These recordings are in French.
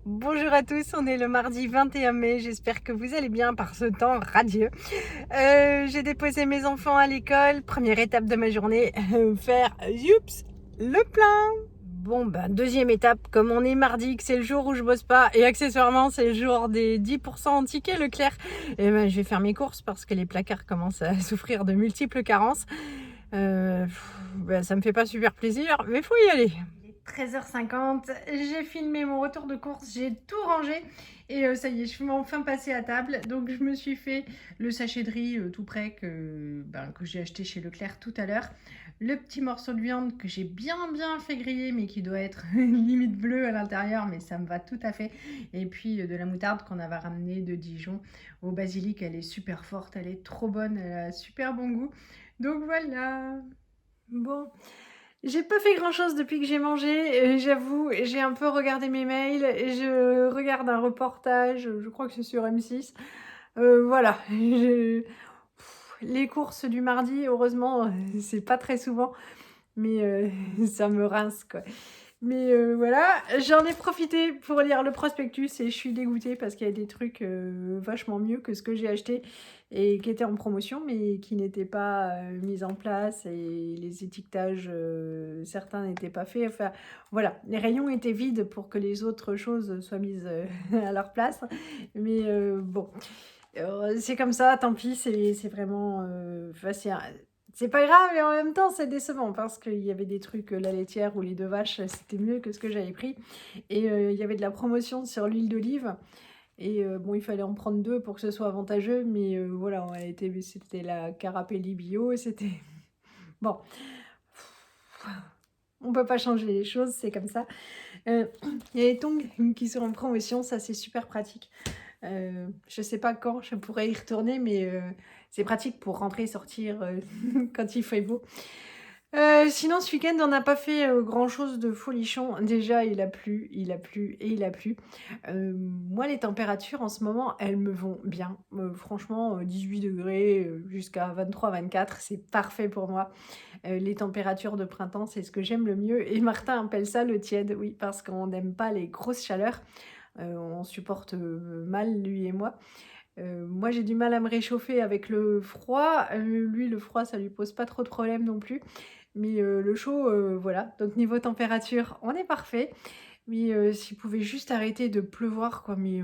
Bonjour à tous, on est le mardi 21 mai, j'espère que vous allez bien par ce temps radieux. J'ai déposé mes enfants à l'école, première étape de ma journée, faire youps, le plein. Bon ben deuxième étape, comme on est mardi, que c'est le jour où je bosse pas et accessoirement c'est le jour des 10% en ticket Leclerc, et ben je vais faire mes courses parce que les placards commencent à souffrir de multiples carences. Ben, ça me fait pas super plaisir, mais faut y aller. 13h50, j'ai filmé mon retour de course, j'ai tout rangé et ça y est, je suis enfin passée à table. Donc je me suis fait le sachet de riz tout prêt que j'ai acheté chez Leclerc tout à l'heure. Le petit morceau de viande que j'ai bien fait griller mais qui doit être limite bleu à l'intérieur, mais ça me va tout à fait. Et puis de la moutarde qu'on avait ramenée de Dijon au basilic, elle est super forte, elle est trop bonne, elle a super bon goût. Donc voilà. Bon, j'ai pas fait grand-chose depuis que j'ai mangé, j'avoue, j'ai un peu regardé mes mails, je regarde un reportage, je crois que c'est sur M6. Voilà, je les courses du mardi, heureusement, c'est pas très souvent, mais ça me rince, quoi. Mais voilà, j'en ai profité pour lire le prospectus et je suis dégoûtée parce qu'il y a des trucs vachement mieux que ce que j'ai acheté et qui étaient en promotion mais qui n'étaient pas mis en place, et les étiquetages, certains n'étaient pas faits. Enfin voilà, les rayons étaient vides pour que les autres choses soient mises à leur place. Mais bon, c'est comme ça, tant pis, c'est vraiment... enfin, c'est pas grave, mais en même temps, c'est décevant parce qu'il y avait des trucs, la laitière ou les deux vaches, c'était mieux que ce que j'avais pris. Et il y avait de la promotion sur l'huile d'olive. Et bon, il fallait en prendre deux pour que ce soit avantageux. Mais voilà, c'était la Carapelli bio. C'était... Bon, on peut pas changer les choses, c'est comme ça. Il y a les tongs qui sont en promotion, ça c'est super pratique. Je sais pas quand je pourrais y retourner, mais c'est pratique pour rentrer et sortir quand il fait beau. Sinon, ce week-end, on n'a pas fait grand-chose de folichon. Déjà, il a plu, il a plu et il a plu. Moi, les températures en ce moment, elles me vont bien. Franchement, 18 degrés jusqu'à 23-24, c'est parfait pour moi. Les températures de printemps, c'est ce que j'aime le mieux. Et Martin appelle ça le tiède, oui, parce qu'on n'aime pas les grosses chaleurs. On supporte mal, lui et moi. Moi, j'ai du mal à me réchauffer avec le froid. Lui, le froid, ça lui pose pas trop de problème non plus. Mais le chaud, voilà. Donc niveau température, on est parfait. Mais s'il pouvait juste arrêter de pleuvoir, quoi. Mais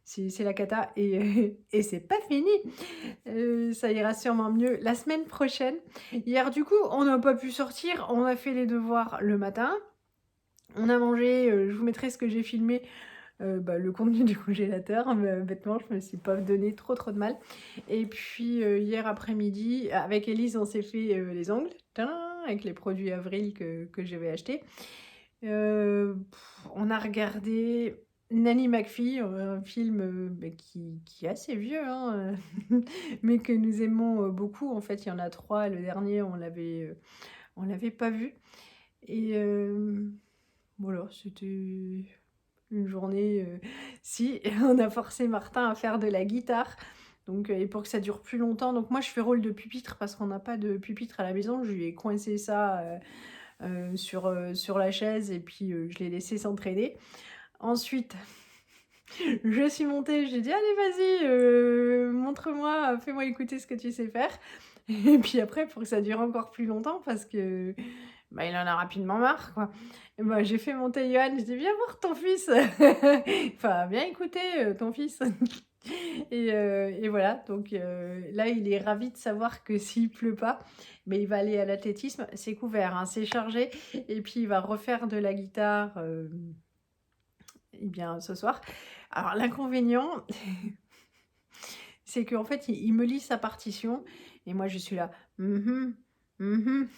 c'est la cata et et c'est pas fini. Ça ira sûrement mieux la semaine prochaine. Hier, du coup, on n'a pas pu sortir. On a fait les devoirs le matin. On a mangé, je vous mettrai ce que j'ai filmé, bah, le contenu du congélateur, mais bêtement, je me suis pas donné trop de mal. Et puis, hier après-midi, avec Elise, on s'est fait les ongles, tadam, avec les produits Avril que j'avais achetés. On a regardé Nanny McPhee, un film bah, qui est assez vieux, hein, mais que nous aimons beaucoup. En fait, il y en a trois. Le dernier, on l'avait pas vu. Et voilà, c'était une journée, si, on a forcé Martin à faire de la guitare, donc et pour que ça dure plus longtemps. Donc moi, je fais rôle de pupitre parce qu'on n'a pas de pupitre à la maison. Je lui ai coincé ça, sur la chaise et puis, je l'ai laissé s'entraîner. Ensuite, je suis montée, j'ai dit: «Allez vas-y, montre-moi, fais-moi écouter ce que tu sais faire». Et puis après, pour que ça dure encore plus longtemps parce que, bah, il en a rapidement marre, quoi. Et bah, j'ai fait monter Johan, je dis: «Viens voir ton fils, enfin viens écouter, ton fils». Et voilà, donc là, il est ravi de savoir que s'il pleut pas, mais il va aller à l'athlétisme. C'est couvert, hein, c'est chargé, et puis il va refaire de la guitare, eh bien, ce soir. Alors l'inconvénient, c'est qu'en fait, il me lit sa partition et moi je suis là: «Mmh mh, mmh».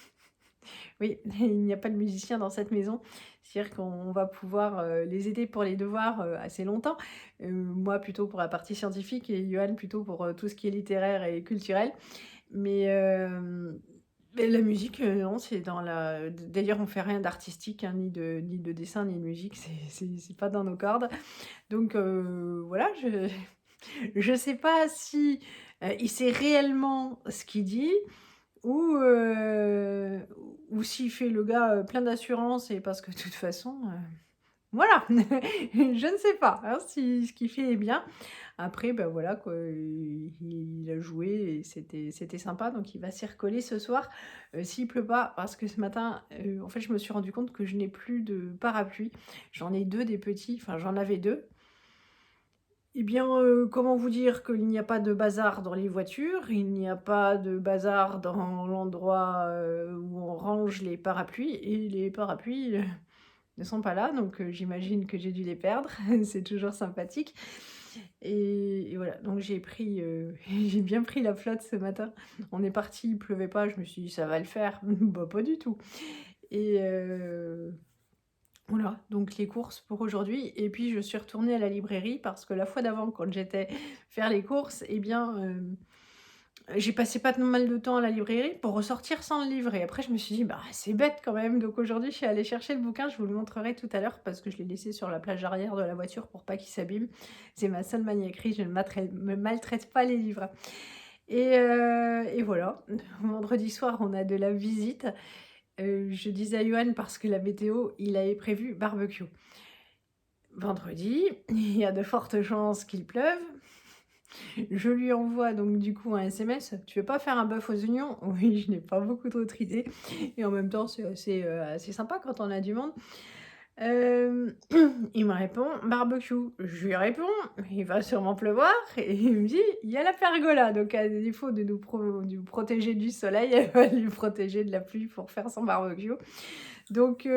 Oui, il n'y a pas de musicien dans cette maison. C'est-à-dire qu'on va pouvoir, les aider pour les devoirs, assez longtemps. Moi plutôt pour la partie scientifique et Johan plutôt pour, tout ce qui est littéraire et culturel. Mais, beh, la musique, non, c'est dans la d'ailleurs on fait rien d'artistique, hein, ni de dessin, ni de musique, c'est pas dans nos cordes. Donc, voilà, je sais pas si, il sait réellement ce qu'il dit, ou ou s'il fait le gars, plein d'assurance et parce que de toute façon, Voilà, je ne sais pas hein, si ce qu'il fait est bien. Après, ben voilà quoi, il a joué et c'était sympa, donc il va s'y recoller ce soir, s'il pleut pas. Parce que ce matin, en fait, je me suis rendu compte que je n'ai plus de parapluie. J'en ai 2 des petits, enfin j'en avais 2. Eh bien, comment vous dire qu'il n'y a pas de bazar dans les voitures, il n'y a pas de bazar dans l'endroit, où on range les parapluies et les parapluies, ne sont pas là, donc j'imagine que j'ai dû les perdre. C'est toujours sympathique et voilà, donc j'ai pris, j'ai bien pris la flotte ce matin. On est parti, il pleuvait pas, je me suis dit: «Ça va le faire». Bah, pas du tout et voilà, donc les courses pour aujourd'hui et puis je suis retournée à la librairie parce que la fois d'avant quand j'étais faire les courses et bien, j'ai passé pas mal de temps à la librairie pour ressortir sans le livre et après je me suis dit: «Bah, c'est bête quand même». Donc aujourd'hui, je suis allée chercher le bouquin, je vous le montrerai tout à l'heure parce que je l'ai laissé sur la plage arrière de la voiture pour pas qu'il s'abîme. C'est ma seule maniaquerie, je ne me maltraite pas les livres et voilà. Vendredi soir, on a de la visite. Je disais à Yoann parce que la météo, il avait prévu barbecue. Vendredi, il y a de fortes chances qu'il pleuve. Je lui envoie donc du coup un SMS: «Tu veux pas faire un bœuf aux oignons?» Oui, je n'ai pas beaucoup d'autres idées et en même temps, c'est assez sympa quand on a du monde. Hem, il me répond: «Barbecue». Je lui réponds: «Il va sûrement pleuvoir» et il me dit: «Il y a la pergola». Donc à défaut de nous protéger du soleil, elle va lui protéger de la pluie pour faire son barbecue. Donc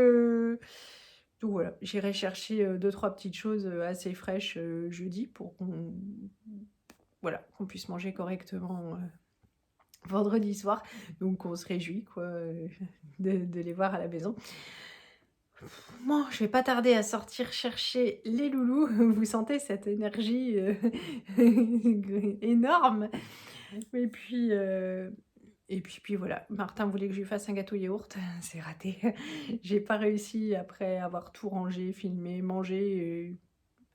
voilà, j'irai chercher, 2-3 petites choses, assez fraîches, jeudi pour qu'on puisse manger correctement, vendredi soir. Donc on se réjouit quoi, de les voir à la maison. Bon, je vais pas tarder à sortir chercher les loulous. Vous sentez cette énergie, énorme? Et puis, puis voilà, Martin voulait que je lui fasse un gâteau yaourt, c'est raté. J'ai pas réussi après avoir tout rangé, filmé, mangé,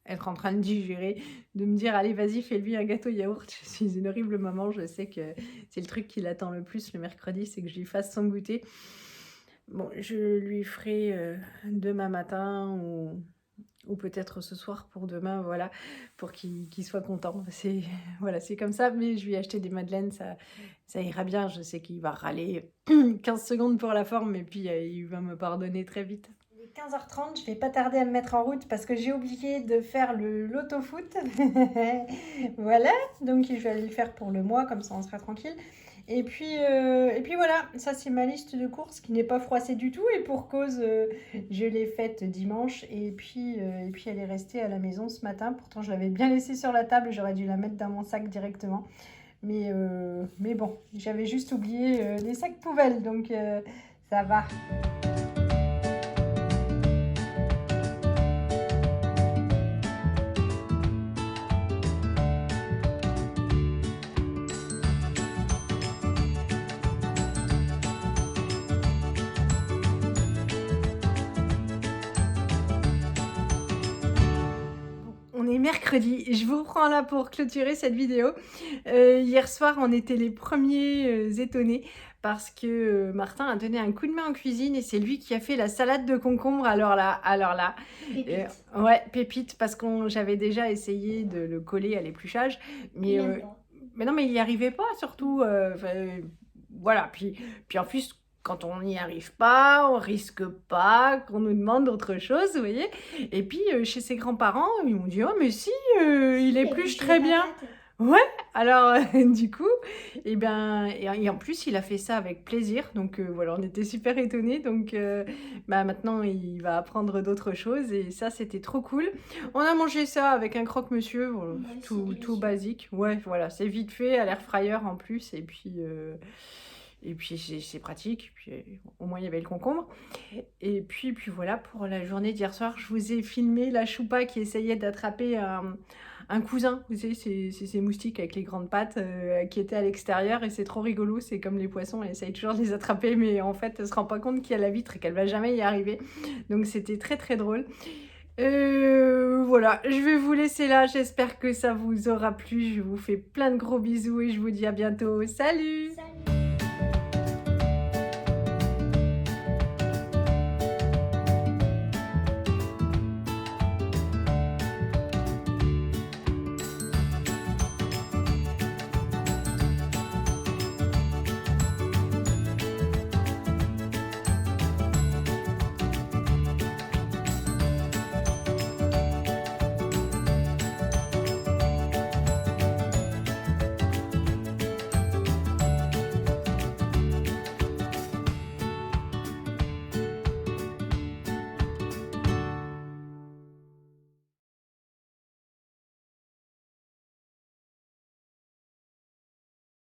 être en train de digérer, de me dire: «Allez vas-y fais-lui un gâteau yaourt». Je suis une horrible maman, je sais que c'est le truc qui l'attend le plus le mercredi, c'est que je lui fasse son goûter. Bon, je lui ferai, demain matin ou peut-être ce soir pour demain, voilà, pour qu'il soit content. C'est voilà, c'est comme ça, mais je lui ai acheté des madeleines, ça ira bien. Je sais qu'il va râler 15 secondes pour la forme et puis, il va me pardonner très vite. Il est 15h30, je vais pas tarder à me mettre en route parce que j'ai oublié de faire le l'auto-foot. Voilà, donc je vais aller le faire pour le mois, comme ça on sera tranquille. Et puis voilà, ça c'est ma liste de courses qui n'est pas froissée du tout et pour cause, je l'ai faite dimanche et puis elle est restée à la maison ce matin. Pourtant je l'avais bien laissée sur la table, j'aurais dû la mettre dans mon sac directement. Mais bon, j'avais juste oublié les sacs poubelles, donc ça va. On est mercredi, je vous reprends là pour clôturer cette vidéo. Hier soir, on était les premiers étonnés parce que Martin a donné un coup de main en cuisine et c'est lui qui a fait la salade de concombre. Alors là, Pépite. ouais, pépite, parce que j'avais déjà essayé de le coller à l'épluchage, mais, Il aime pas. mais non, mais il n'y arrivait pas surtout. Voilà, puis en plus, quand on n'y arrive pas, on risque pas qu'on nous demande autre chose, vous voyez. Et puis, chez ses grands-parents, ils m'ont dit: «Oh mais si, il Il épluche épluche les très bien». patates. Ouais, alors du coup et ben et en plus, il a fait ça avec plaisir donc voilà, on était super étonnés donc bah, maintenant il va apprendre d'autres choses et ça, c'était trop cool. On a mangé ça avec un croque-monsieur, Bah, c'est tout délicieux. basique. Ouais, voilà, c'est vite fait, à l'air fryer en plus et puis c'est pratique, puis au moins il y avait le concombre et puis voilà pour la journée d'hier soir, je vous ai filmé la choupa qui essayait d'attraper un cousin. Vous savez, c'est ces moustiques avec les grandes pattes qui étaient à l'extérieur et c'est trop rigolo. C'est comme les poissons, elle essaye toujours de les attraper, mais en fait, elle se rend pas compte qu'il y a la vitre et qu'elle va jamais y arriver. Donc c'était très très drôle. Voilà, je vais vous laisser là. J'espère que ça vous aura plu. Je vous fais plein de gros bisous et je vous dis à bientôt. Salut! Salut!